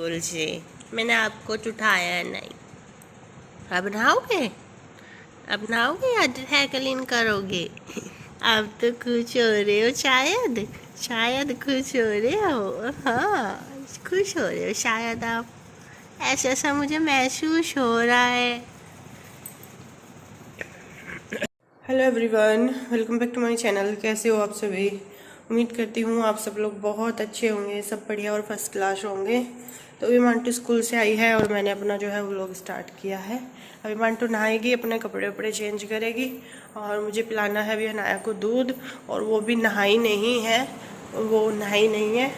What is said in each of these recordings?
School से। मैंने आपको उठाया नहीं। अब नहाओगे? अब नहाओगे या है क्लीन करोगे? अब तो खुश हो रहे हो शायद। शायद खुश हो रहे हो। हाँ, खुश हो रहे हो शायद आप। ऐसा ऐसा मुझे महसूस हो रहा है। Hello everyone, welcome back to my channel. कैसे हो आप सभी? उम्मीद करती हूँ आप सब लोग बहुत अच्छे होंगे, सब बढ़िया और फर्स्ट क्लास होंगे। तो अभी मांटू स्कूल से आई है और मैंने अपना जो है व्लॉग स्टार्ट किया है। अभी मांटू नहाएगी, अपने कपड़े वपड़े चेंज करेगी और मुझे पिलाना है अभी अनाया को दूध। और वो भी नहाई नहीं है, वो नहाई नहीं है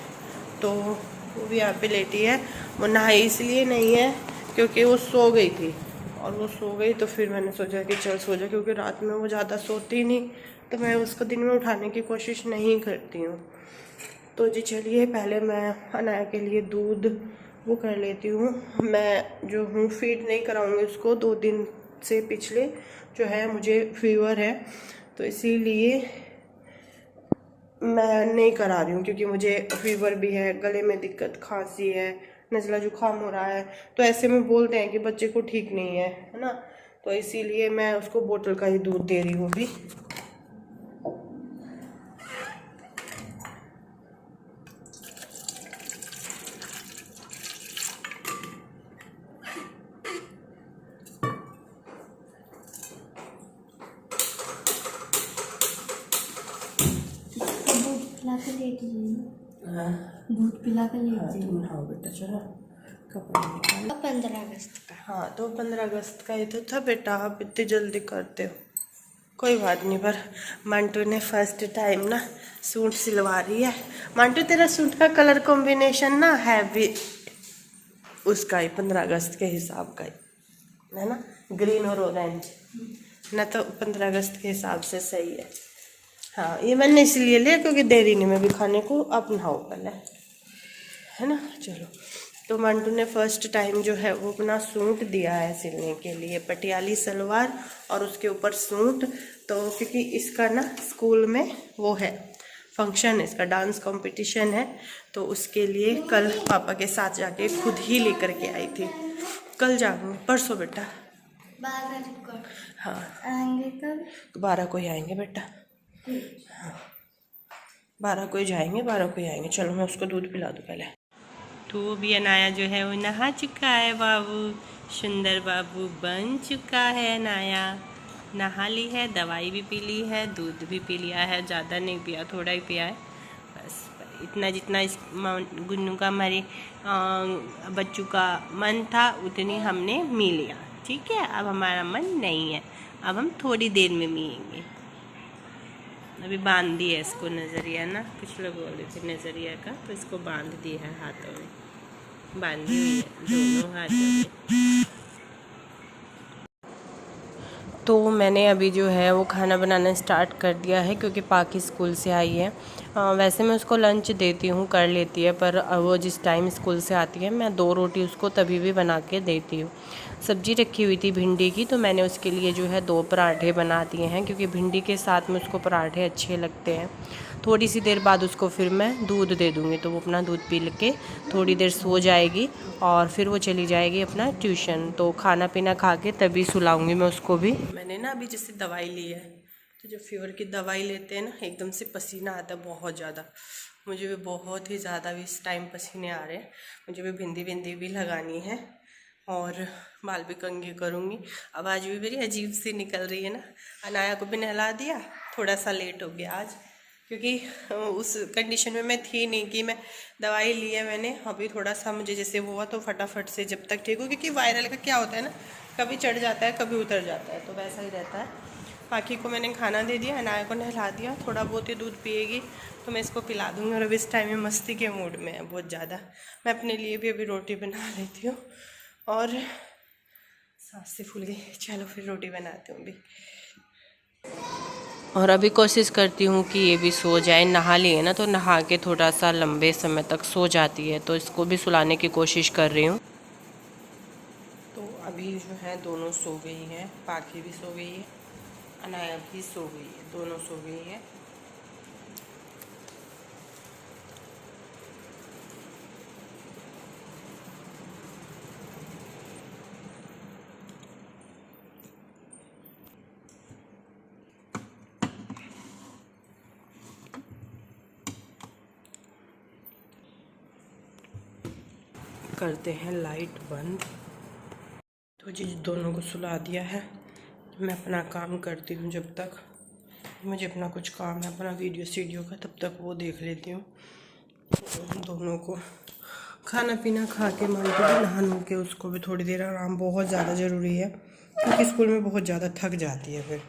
तो वो भी यहाँ पे लेटी है। वो नहाई इसलिए नहीं है क्योंकि वो सो गई थी, और वो सो गई तो फिर मैंने सोचा कि चल सो जा, क्योंकि रात में वो ज़्यादा सोती नहीं तो मैं उसको दिन में उठाने की कोशिश नहीं करती हूँ। तो जी चलिए, पहले मैं अनाया के लिए दूध वो कर लेती हूँ। मैं जो हूँ फीड नहीं कराऊंगी उसको, 2 दिन से पिछले जो है मुझे फीवर है, तो इसीलिए मैं नहीं करा रही हूँ। क्योंकि मुझे फीवर भी है, गले में दिक्कत, खांसी है, नज़ला जुकाम हो रहा है, तो ऐसे में बोलते हैं कि बच्चे को ठीक नहीं है ना। तो इसीलिए मैं उसको बोतल का ही दूध दे रही हूँ अभी। पिला के लेट जाइए। हाँ, दूध पिला के लेट जाइए। तुम नहाओ बेटा, चलो कपड़ा निकालो। 15 अगस्त का। हाँ, तो 15 अगस्त का ही तो था बेटा, आप इतनी जल्दी करते हो। कोई बात नहीं, पर मंटू ने फर्स्ट टाइम ना सूट सिलवा रही है। मंटू, तेरा सूट का कलर कॉम्बिनेशन ना है भी उसका ही 15 अगस्त के हिसाब का ही है ना, ग्रीन और ऑरेंज ना, तो 15 अगस्त के हिसाब से सही है। हाँ, ये मैंने इसलिए लिया क्योंकि देरी नहीं में भी खाने को, अब नहाओ पहले, है ना। चलो, तो मंटू ने फर्स्ट टाइम जो है वो अपना सूट दिया है सिलने के लिए, पटियाली सलवार और उसके ऊपर सूट। तो क्योंकि इसका ना स्कूल में वो है फंक्शन, इसका डांस कंपटीशन है, तो उसके लिए कल पापा के साथ जाके खुद ही लेकर के आई थी। कल जाऊँगी, परसों बेटा। 12 को हाँ, आएंगे कब? 12 को ही आएंगे बेटा। हाँ, 12 को ही जाएंगे, 12 को ही आएंगे। चलो मैं उसको दूध पिला दूँ पहले। तो भी अनाया जो है वो नहा चुका है बाबू, सुंदर बाबू बन चुका है अनाया। नहा ली है, दवाई भी पी ली है, दूध भी पी लिया है। ज़्यादा नहीं पिया, थोड़ा ही पिया है बस। इतना जितना इस गुन्नू का, हमारे बच्चों का मन था उतनी हमने मी लिया। ठीक है, अब हमारा मन नहीं है, अब हम थोड़ी देर में मिएंगे। अभी बांध दिया इसको नज़रिया ना, कुछ लोग बोल रहे थे नज़रिया का, तो इसको बांध दिया है, हाथों में बांधी हुई है दोनों हाथों में। तो मैंने अभी जो है वो खाना बनाना स्टार्ट कर दिया है, क्योंकि पाकि स्कूल से आई है। वैसे मैं उसको लंच देती हूँ, कर लेती है, पर वो जिस टाइम स्कूल से आती है मैं 2 रोटी उसको तभी भी बना के देती हूँ। सब्जी रखी हुई थी भिंडी की, तो मैंने उसके लिए जो है 2 पराठे बना दिए हैं, क्योंकि भिंडी के साथ में उसको पराठे अच्छे लगते हैं। थोड़ी सी देर बाद उसको फिर मैं दूध दे दूँगी, तो वो अपना दूध पी के थोड़ी देर सो जाएगी और फिर वो चली जाएगी अपना ट्यूशन। तो खाना पीना खा के तभी सुलाऊंगी मैं उसको भी। मैंने ना अभी जैसे दवाई ली है, तो जो फीवर की दवाई लेते हैं ना, एकदम से पसीना आता है बहुत ज़्यादा। मुझे भी बहुत ही ज़्यादा भी इस टाइम पसीने आ रहे हैं। मुझे भी बिंदी बिंदी भी लगानी है और बाल भी कंघी करूँगी। आवाज़ भी मेरी अजीब सी निकल रही है ना। अनाया को भी नहला दिया, थोड़ा सा लेट हो गया आज, क्योंकि उस कंडीशन में मैं थी नहीं कि मैं दवाई ली है मैंने। अभी थोड़ा सा मुझे जैसे हुआ तो फटाफट से जब तक ठीक हो, क्योंकि वायरल का क्या होता है ना, कभी चढ़ जाता है कभी उतर जाता है, तो वैसा ही रहता है। पाकि को मैंने खाना दे दिया, अनाया को नहला दिया, थोड़ा बहुत ही दूध पिएगी तो मैं इसको पिला दूँगी। और अभी इस टाइम में मस्ती के मूड में है बहुत ज़्यादा। मैं अपने लिए भी अभी रोटी बना लेती हूँ और सांस से फूल गई। चलो फिर रोटी बनाती हूँ अभी। और अभी कोशिश करती हूँ कि ये भी सो जाए। नहा लिए ना, तो नहा के थोड़ा सा लंबे समय तक सो जाती है, तो इसको भी सुलाने की कोशिश कर रही हूँ। तो अभी जो है दोनों सो गई हैं, पाखी भी सो गई है, अनाया भी सो गई है, दोनों सो गई है। करते हैं लाइट बंद। तो जी दोनों को सुला दिया है, मैं अपना काम करती हूँ। जब तक मुझे अपना कुछ काम है अपना वीडियो का, तब तक वो देख लेती हूँ। दोनों को खाना पीना खा के मान के नहा नु के उसको भी थोड़ी देर आराम बहुत ज़्यादा ज़रूरी है, क्योंकि स्कूल में बहुत ज़्यादा थक जाती है फिर।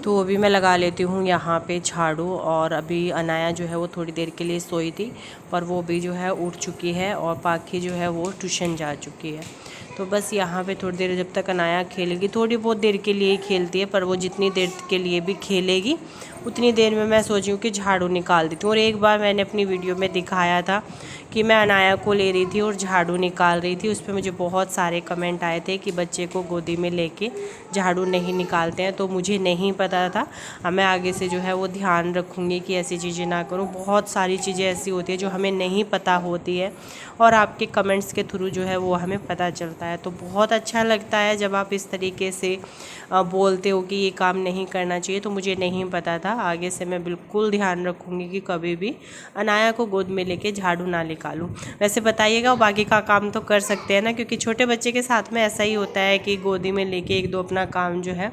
तो अभी मैं लगा लेती हूँ यहाँ पे झाड़ू। और अभी अनाया जो है वो थोड़ी देर के लिए सोई थी, पर वो भी जो है उठ चुकी है, और पाखी जो है वो ट्यूशन जा चुकी है। तो बस यहाँ पे थोड़ी देर जब तक अनाया खेलेगी, थोड़ी बहुत देर के लिए ही खेलती है, पर वो जितनी देर के लिए भी खेलेगी उतनी देर में मैं सोची हूँ कि झाड़ू निकाल देती हूँ। और एक बार मैंने अपनी वीडियो में दिखाया था कि मैं अनाया को ले रही थी और झाड़ू निकाल रही थी। उस पर मुझे बहुत सारे कमेंट आए थे कि बच्चे को गोदी में लेके झाड़ू नहीं निकालते हैं, तो मुझे नहीं पता था। मैं आगे से जो है वो ध्यान रखूँगी कि ऐसी चीज़ें ना करूँ। बहुत सारी चीज़ें ऐसी होती है जो हमें नहीं पता होती है, और आपके कमेंट्स के थ्रू जो है वो हमें पता चलता है। तो बहुत अच्छा लगता है जब आप इस तरीके से बोलते हो कि ये काम नहीं करना चाहिए। तो मुझे नहीं पता था, आगे से मैं बिल्कुल ध्यान रखूँगी कि कभी भी अनाया को गोद में लेके झाड़ू ना निकालूं। वैसे बताइएगा, बाकी का काम तो कर सकते हैं ना, क्योंकि छोटे बच्चे के साथ में ऐसा ही होता है कि गोदी में लेके एक दो अपना काम जो है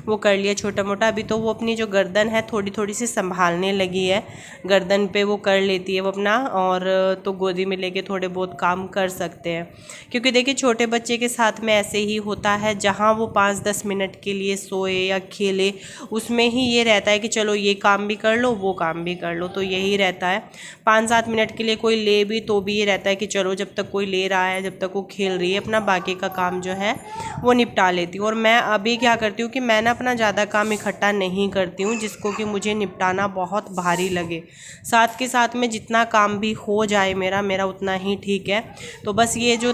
वो कर लिया छोटा मोटा। अभी तो वो अपनी जो गर्दन है थोड़ी थोड़ी सी संभालने लगी है, गर्दन पे वो कर लेती है वो अपना, और तो गोदी में लेके थोड़े बहुत काम कर सकते हैं। क्योंकि देखिए छोटे बच्चे के साथ में ऐसे ही होता है, जहाँ वो 5-10 मिनट के लिए सोए या खेले उसमें ही ये रहता है कि चलो ये काम भी कर लो वो काम भी कर लो, तो यही रहता है। 5-7 मिनट के लिए कोई ले भी तो भी ये रहता है कि चलो जब तक कोई ले रहा है, जब तक वो खेल रही है, अपना बाकी का काम जो है वो निपटा लेती हूँ। और मैं अभी क्या करती हूँ कि मैं ना अपना ज़्यादा काम इकट्ठा नहीं करती हूँ जिसको कि मुझे निपटाना बहुत भारी लगे। साथ के साथ में जितना काम भी हो जाए मेरा उतना ही ठीक है। तो बस ये जो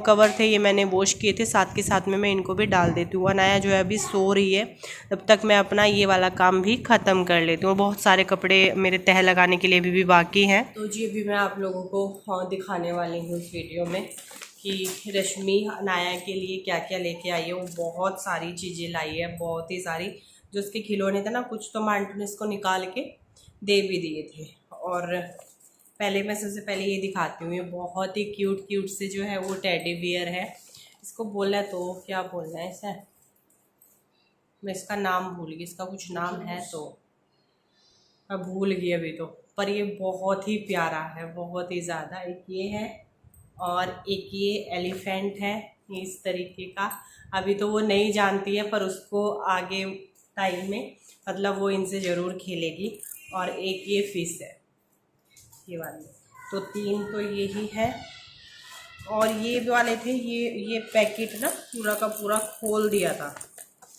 कवर थे ये मैंने वॉश किए थे, साथ के साथ में मैं इनको भी डाल देती हूँ। अनाया जो है अभी सो रही है, तब तक मैं अपना ये वाला काम भी ख़त्म कर लेती हूँ। बहुत सारे कपड़े मेरे तह लगाने के लिए भी बाकी हैं। तो जी अभी मैं आप लोगों को दिखाने वाली हूँ इस वीडियो में कि रश्मि अनाया के लिए क्या क्या लेके आई है। वो बहुत सारी चीज़ें लाई है, बहुत ही सारी। जो उसके खिलौने थे ना, कुछ तो मैं आंटी ने इसको निकाल के दे भी दिए थे। और पहले मैं सबसे पहले ये दिखाती हूँ, ये बहुत ही क्यूट से जो है वो टेडी बियर है। इसको बोलना है तो क्या बोलना है इसे, मैं इसका नाम भूल गई, इसका कुछ नाम है तो मैं भूल गई अभी तो। पर ये बहुत ही प्यारा है, बहुत ही ज़्यादा। एक ये है और एक ये एलिफेंट है इस तरीके का। अभी तो वो नहीं जानती है, पर उसको आगे टाइम में मतलब वो इनसे ज़रूर खेलेगी। और एक ये फिश है ये वाली। तो 3 तो यही है। और ये वाले थे, ये पैकेट ना पूरा का पूरा खोल दिया था,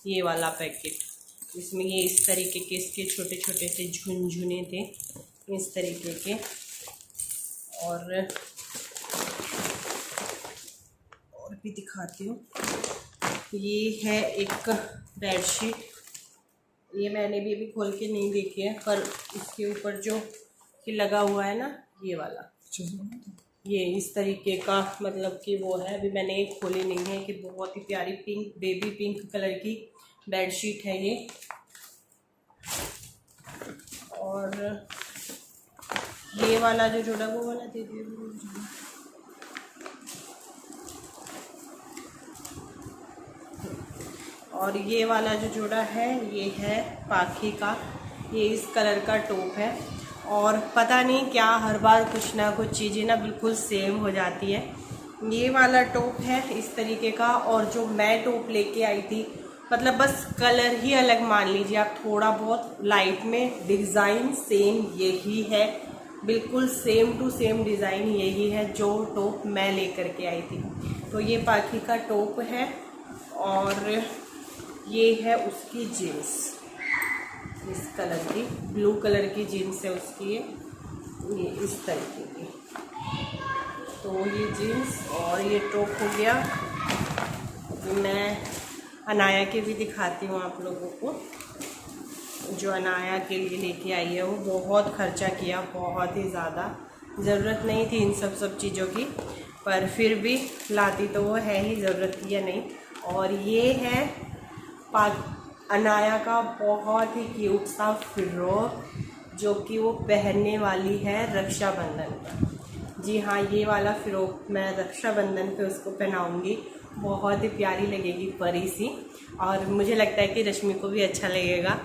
ये वाला पैकेट। इसमें ये इस तरीके के इसके छोटे छोटे से झुनझुने थे इस तरीके के। और भी दिखाती हूँ, ये है एक बेडशीट। ये मैंने भी अभी खोल के नहीं देखी है, पर इसके ऊपर जो कि लगा हुआ है ना ये वाला, ये इस तरीके का मतलब कि वो है। अभी मैंने ये खोली नहीं है कि बहुत ही प्यारी पिंक, बेबी पिंक कलर की बेडशीट है ये। और ये वाला जो जोड़ा वो वाला दे दिया। और ये वाला जो जोड़ा है ये है पाखी का, ये इस कलर का टॉप है। और पता नहीं क्या हर बार कुछ ना कुछ चीज़ें ना बिल्कुल सेम हो जाती है। ये वाला टॉप है इस तरीके का, और जो मैं टॉप लेके आई थी मतलब बस कलर ही अलग मान लीजिए आप, थोड़ा बहुत लाइट में, डिज़ाइन सेम यही है, बिल्कुल सेम टू सेम डिज़ाइन यही है जो टॉप मैं लेकर के आई थी। तो ये पाखी का टॉप है। और ये है उसकी जीन्स, इस कलर की ब्लू कलर की जीन्स है उसकी, ये इस तरीके की। तो ये जीन्स और ये टॉप हो गया। मैं अनाया के भी दिखाती हूँ आप लोगों को। जो अनाया के लिए लेके आई है वो बहुत खर्चा किया, बहुत ही ज़्यादा। ज़रूरत नहीं थी इन सब चीज़ों की, पर फिर भी लाती तो वो है ही, ज़रूरत की या नहीं। और ये है अनाया का बहुत ही क्यूट सा फ्रॉक जो कि वो पहनने वाली है रक्षाबंधन पर। जी हाँ, ये वाला फ़्रॉक मैं रक्षाबंधन पे उसको पहनाऊँगी, बहुत ही प्यारी लगेगी, परी सी। और मुझे लगता है कि रश्मि को भी अच्छा लगेगा।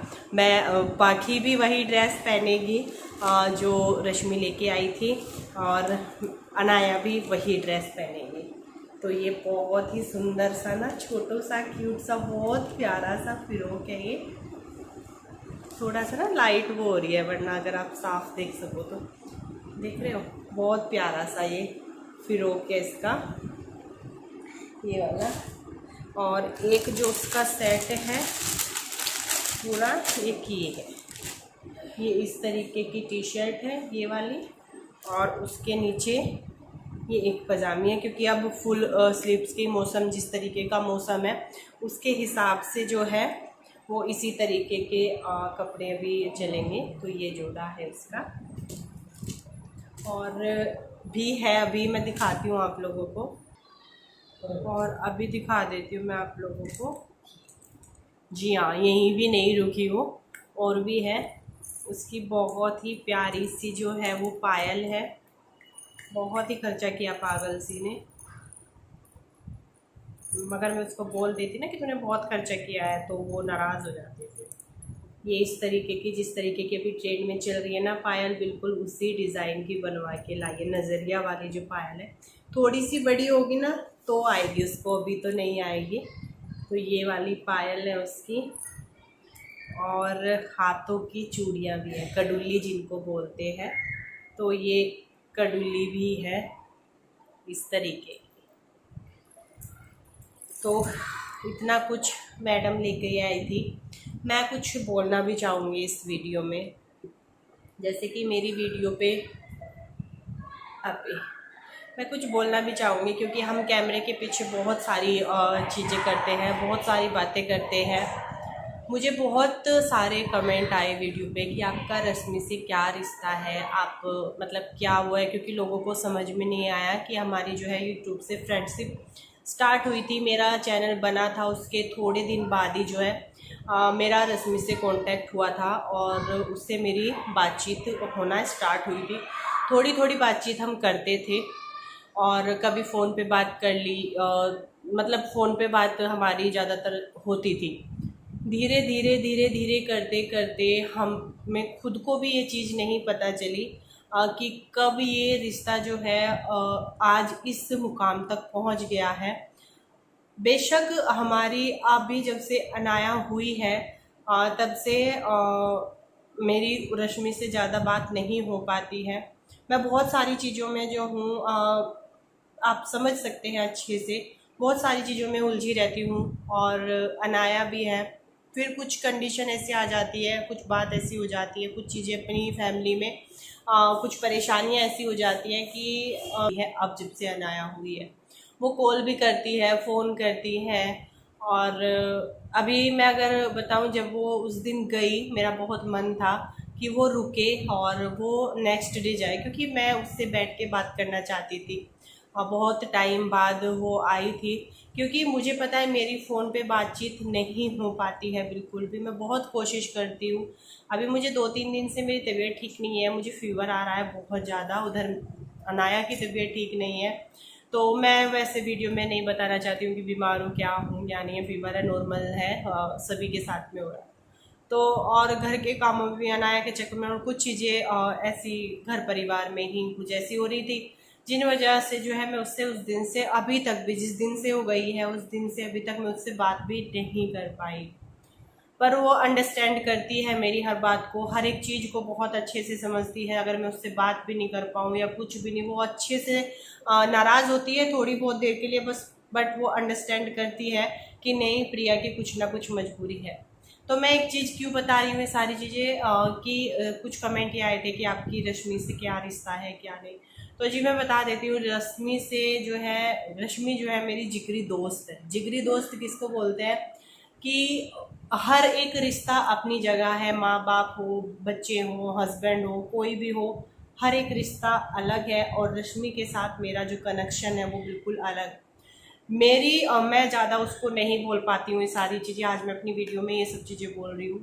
पाखी भी वही ड्रेस पहनेगी जो रश्मि लेके आई थी, और अनाया भी वही ड्रेस पहनेगी। तो ये बहुत ही सुंदर सा ना, छोटो सा क्यूट सा बहुत प्यारा सा फ्रॉक है। ये थोड़ा सा ना लाइट वो हो रही है, वरना अगर आप साफ देख सको तो देख रहे हो, बहुत प्यारा सा ये फ्रॉक है इसका, ये वाला। और एक जो उसका सेट है पूरा, एक ये है, ये इस तरीके की टी शर्ट है ये वाली, और उसके नीचे ये एक पजामी है, क्योंकि अब फुल स्लीव्स के मौसम, जिस तरीके का मौसम है उसके हिसाब से जो है वो इसी तरीके के कपड़े भी चलेंगे। तो ये जोड़ा है इसका, और भी है, अभी मैं दिखाती हूँ आप लोगों को, और अभी दिखा देती हूँ मैं आप लोगों को। जी हाँ, यहीं भी नहीं रुकी वो, और भी है उसकी बहुत ही प्यारी सी जो है वो पायल है। बहुत ही खर्चा किया पागल सी ने, मगर मैं उसको बोल देती ना कि तूने बहुत खर्चा किया है तो वो नाराज़ हो जाते थे। ये इस तरीके की, जिस तरीके की अभी ट्रेंड में चल रही है ना पायल, बिल्कुल उसी डिज़ाइन की बनवा के लाई है। नज़रिया वाली जो पायल है, थोड़ी सी बड़ी होगी ना तो आएगी उसको, अभी तो नहीं आएगी। तो ये वाली पायल है उसकी, और हाथों की चूड़ियाँ भी हैं, कड़ुल्ली जिनको बोलते हैं, तो ये कड़ुल्ली भी है इस तरीके की। तो इतना कुछ मैडम लेके आई थी। मैं कुछ बोलना भी चाहूँगी इस वीडियो में, जैसे कि मेरी वीडियो पे अभी मैं कुछ बोलना भी चाहूँगी, क्योंकि हम कैमरे के पीछे बहुत सारी चीज़ें करते हैं, बहुत सारी बातें करते हैं। मुझे बहुत सारे कमेंट आए वीडियो पे कि आपका रश्मि से क्या रिश्ता है, आप मतलब क्या हुआ है, क्योंकि लोगों को समझ में नहीं आया कि हमारी जो है यूट्यूब से फ्रेंडशिप स्टार्ट हुई थी। मेरा चैनल बना था, उसके थोड़े दिन बाद ही जो है मेरा रश्मि से कांटेक्ट हुआ था, और उससे मेरी बातचीत होना स्टार्ट हुई थी। थोड़ी थोड़ी बातचीत हम करते थे, और कभी फ़ोन पे बात कर ली, मतलब फ़ोन पे बात हमारी ज़्यादातर होती थी। धीरे धीरे धीरे धीरे करते करते हमें खुद को भी ये चीज़ नहीं पता चली कि कब ये रिश्ता जो है आज इस मुकाम तक पहुंच गया है। बेशक हमारी अभी जब से अनाया हुई है तब से मेरी रश्मि से ज़्यादा बात नहीं हो पाती है। मैं बहुत सारी चीज़ों में जो हूँ, आप समझ सकते हैं अच्छे से, बहुत सारी चीज़ों में उलझी रहती हूँ, और अनाया भी है। फिर कुछ कंडीशन ऐसी आ जाती है, कुछ बात ऐसी हो जाती है, कुछ चीज़ें अपनी फैमिली में कुछ परेशानियाँ ऐसी हो जाती हैं कि है अब जब से अनाया हुई है वो कॉल भी करती है, फ़ोन करती है। और अभी मैं अगर बताऊं, जब वो उस दिन गई, मेरा बहुत मन था कि वो रुके और वो नेक्स्ट डे जाए, क्योंकि मैं उससे बैठ के बात करना चाहती थी। और बहुत टाइम बाद वो आई थी, क्योंकि मुझे पता है मेरी फ़ोन पे बातचीत नहीं हो पाती है बिल्कुल भी। मैं बहुत कोशिश करती हूँ। अभी मुझे 2-3 दिन से मेरी तबीयत ठीक नहीं है, मुझे फ़ीवर आ रहा है बहुत ज़्यादा, उधर अनाया की तबीयत ठीक नहीं है। तो मैं वैसे वीडियो में नहीं बताना चाहती हूँ कि बीमार हूँ, क्या हूँ क्या नहीं है, फीवर है, नॉर्मल है, सभी के साथ में हो रहा है। तो और घर के कामों में भी अनाया के चक्कर में, और कुछ चीज़ें ऐसी घर परिवार में ही कुछ ऐसी हो रही थी, जिन वजह से जो है मैं उससे उस दिन से अभी तक भी, जिस दिन से वो गई है उस दिन से अभी तक मैं उससे बात भी नहीं कर पाई। पर वो अंडरस्टैंड करती है मेरी हर बात को, हर एक चीज़ को बहुत अच्छे से समझती है। अगर मैं उससे बात भी नहीं कर पाऊँ या कुछ भी नहीं, वो अच्छे से नाराज़ होती है थोड़ी बहुत देर के लिए बस, बट वो अंडरस्टैंड करती है कि नहीं, प्रिया की कुछ ना कुछ मजबूरी है। तो मैं एक चीज़ क्यों बता रही हूँ ये सारी चीज़ें, कि कुछ कमेंट ये आए थे कि आपकी रश्मि से क्या रिश्ता है क्या नहीं। तो जी मैं बता देती हूँ, रश्मि से जो है, रश्मि जो है मेरी जिगरी दोस्त है। जिगरी दोस्त किसको बोलते हैं कि हर एक रिश्ता अपनी जगह है, माँ बाप हो, बच्चे हो, हस्बैंड हो, कोई भी हो, हर एक रिश्ता अलग है। और रश्मि के साथ मेरा जो कनेक्शन है वो बिल्कुल अलग। मैं ज़्यादा उसको नहीं बोल पाती हूँ ये सारी चीज़ें। आज मैं अपनी वीडियो में ये सब चीज़ें बोल रही हूँ।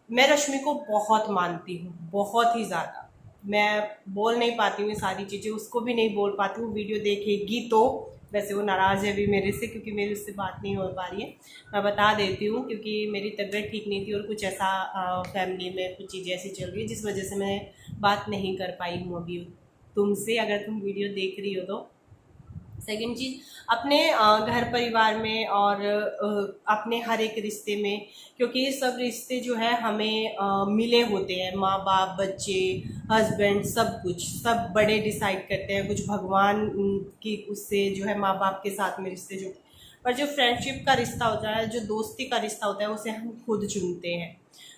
मैं रश्मि को बहुत मानती हूँ, बहुत ही ज़्यादा। मैं बोल नहीं पाती हूँ ये सारी चीज़ें, उसको भी नहीं बोल पाती हूँ। वीडियो देखेगी तो, वैसे वो नाराज़ है अभी मेरे से क्योंकि मेरी उससे बात नहीं हो पा रही है। मैं बता देती हूँ क्योंकि मेरी तबीयत ठीक नहीं थी और कुछ ऐसा फैमिली में कुछ चीज़ें ऐसी चल रही है जिस वजह से मैं बात नहीं कर पाई हूँ अभी तुमसे। अगर तुम वीडियो देख रही हो तो सेकंड चीज़, अपने घर परिवार में और अपने हर एक रिश्ते में, क्योंकि ये सब रिश्ते जो है हमें मिले होते हैं। माँ बाप, बच्चे, हस्बैंड, सब कुछ सब बड़े डिसाइड करते हैं। कुछ भगवान की उससे जो है माँ बाप के साथ में रिश्ते जो, पर जो फ्रेंडशिप का रिश्ता होता है, जो दोस्ती का रिश्ता होता है, उसे हम खुद चुनते हैं।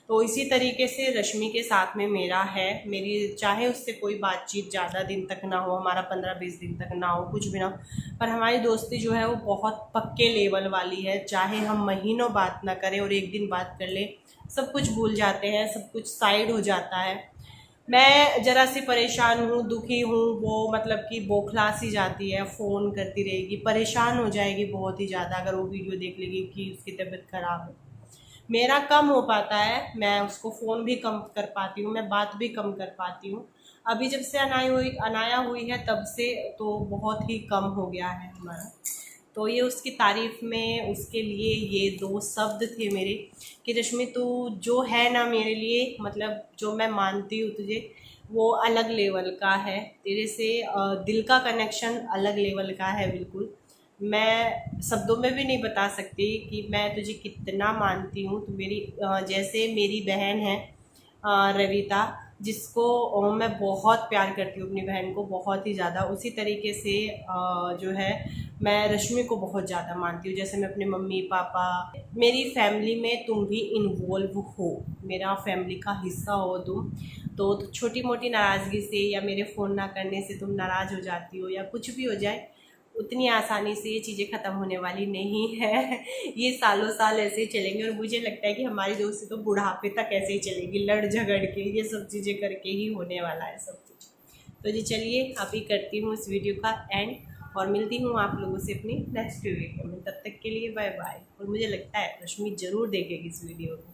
तो इसी तरीके से रश्मि के साथ में मेरा है। मेरी चाहे उससे कोई बातचीत ज़्यादा दिन तक ना हो, हमारा 15-20 दिन तक ना हो, कुछ भी ना हो, पर हमारी दोस्ती जो है वो बहुत पक्के लेवल वाली है। चाहे हम महीनों बात ना करें और एक दिन बात कर ले, सब कुछ भूल जाते हैं, सब कुछ साइड हो जाता है। मैं ज़रा सी परेशान हूँ, दुखी हूँ, वो मतलब कि बौखला सी जाती है, फ़ोन करती रहेगी, परेशान हो जाएगी बहुत ही ज़्यादा अगर वो वीडियो देख लेगी कि उसकी तबीयत ख़राब है। मेरा कम हो पाता है, मैं उसको फ़ोन भी कम कर पाती हूँ, मैं बात भी कम कर पाती हूँ। अभी जब से अनाया हुई है तब से तो बहुत ही कम हो गया है हमारा। तो ये उसकी तारीफ़ में उसके लिए ये 2 शब्द थे मेरे कि रश्मि तू जो है ना मेरे लिए, मतलब जो मैं मानती हूँ तुझे, वो अलग लेवल का है। तेरे से दिल का कनेक्शन अलग लेवल का है बिल्कुल। मैं शब्दों में भी नहीं बता सकती कि मैं तुझे कितना मानती हूँ। तो मेरी जैसे मेरी बहन है रविता, जिसको मैं बहुत प्यार करती हूँ, अपनी बहन को बहुत ही ज़्यादा, उसी तरीके से जो है मैं रश्मि को बहुत ज़्यादा मानती हूँ। जैसे मैं अपने मम्मी पापा, मेरी फैमिली में तुम भी इन्वॉल्व हो, मेरा फैमिली का हिस्सा हो तुम, तो छोटी मोटी नाराज़गी से या मेरे फ़ोन ना करने से तुम नाराज़ हो जाती हो या कुछ भी हो जाए, उतनी आसानी से ये चीज़ें ख़त्म होने वाली नहीं है। ये सालों साल ऐसे ही चलेंगे और मुझे लगता है कि हमारी दोस्ती तो बुढ़ापे तक ऐसे ही चलेगी, लड़ झगड़ के, ये सब चीज़ें करके ही होने वाला है सब कुछ। तो जी चलिए, अभी करती हूँ इस वीडियो का एंड और मिलती हूँ आप लोगों से अपनी नेक्स्ट वीडियो में। तब तक के लिए बाय बाय। और मुझे लगता है रश्मि ज़रूर देखेगी इस वीडियो को।